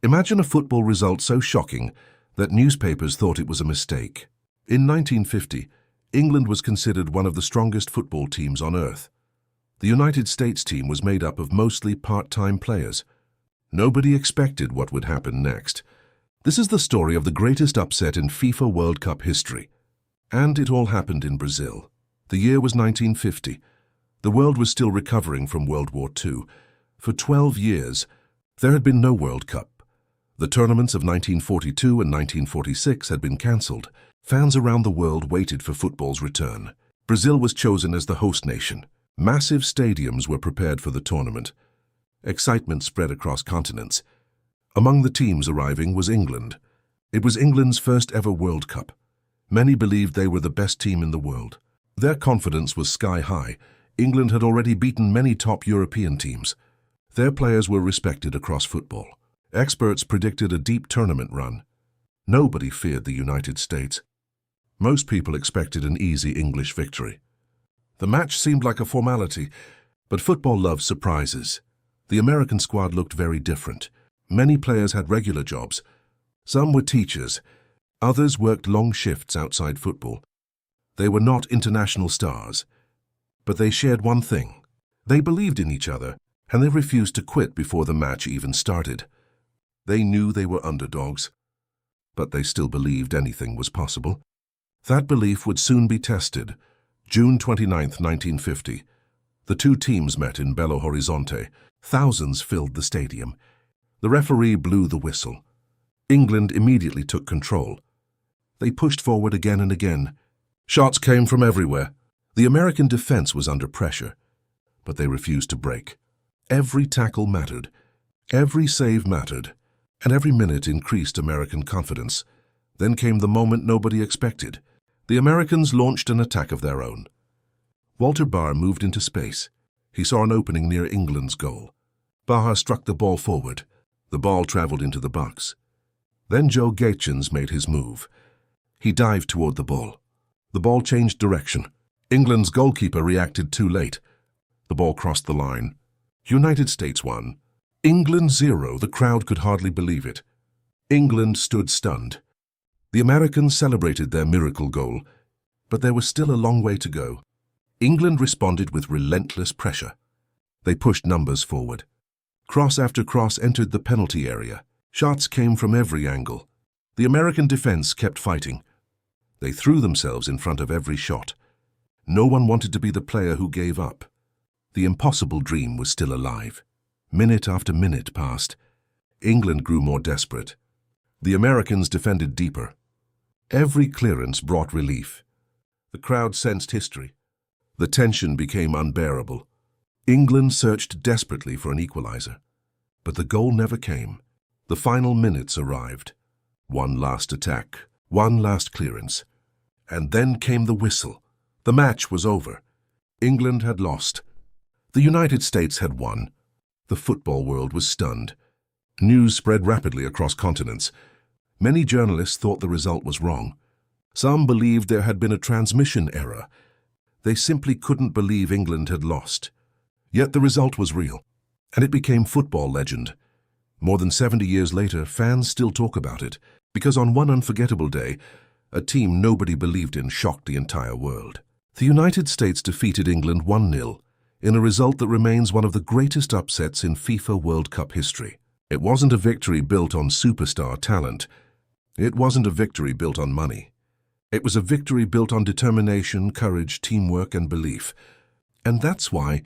Imagine a football result so shocking that newspapers thought it was a mistake. In 1950, England was considered one of the strongest football teams on earth. The United States team was made up of mostly part-time players. Nobody expected what would happen next. This is the story of the greatest upset in FIFA World Cup history. And it all happened in Brazil. The year was 1950. The world was still recovering from World War II. For 12 years, there had been no World Cup. The tournaments of 1942 and 1946 had been cancelled. Fans around the world waited for football's return. Brazil was chosen as the host nation. Massive stadiums were prepared for the tournament. Excitement spread across continents. Among the teams arriving was England. It was England's first ever World Cup. Many believed they were the best team in the world. Their confidence was sky high. England had already beaten many top European teams. Their players were respected across football. Experts predicted a deep tournament run. Nobody feared the United States. Most people expected an easy English victory. The match seemed like a formality, but football loves surprises. The American squad looked very different. Many players had regular jobs. Some were teachers. Others worked long shifts outside football. They were not international stars. But they shared one thing. They believed in each other, and they refused to quit before the match even started. They knew they were underdogs, but they still believed anything was possible. That belief would soon be tested. June 29, 1950. The two teams met in Belo Horizonte. Thousands filled the stadium. The referee blew the whistle. England immediately took control. They pushed forward again and again. Shots came from everywhere. The American defense was under pressure, but they refused to break. Every tackle mattered. Every save mattered. And every minute increased American confidence. Then came the moment nobody expected. The Americans launched an attack of their own. Walter Barr moved into space. He saw an opening near England's goal. Barr struck the ball forward. The ball traveled into the box. Then Joe Gaetjens made his move. He dived toward the ball. The ball changed direction. England's goalkeeper reacted too late. The ball crossed the line. United States won. England 0. The crowd could hardly believe it. England stood stunned. The Americans celebrated their miracle goal, but there was still a long way to go. England responded with relentless pressure. They pushed numbers forward. Cross after cross entered the penalty area. Shots came from every angle. The American defense kept fighting. They threw themselves in front of every shot. No one wanted to be the player who gave up. The impossible dream was still alive. Minute after minute passed. England grew more desperate. The Americans defended deeper. Every clearance brought relief. The crowd sensed history. The tension became unbearable. England searched desperately for an equalizer. But the goal never came. The final minutes arrived. One last attack, one last clearance. And then came the whistle. The match was over. England had lost. The United States had won. The football world was stunned. News spread rapidly across continents. Many journalists thought the result was wrong. Some believed there had been a transmission error. They simply couldn't believe England had lost. Yet the result was real, and it became football legend. More than 70 years later, fans still talk about it, because on one unforgettable day, a team nobody believed in shocked the entire world. The United States defeated England 1-0. In a result that remains one of the greatest upsets in FIFA World Cup history. It wasn't a victory built on superstar talent. It wasn't a victory built on money. It was a victory built on determination, courage, teamwork, and belief. And that's why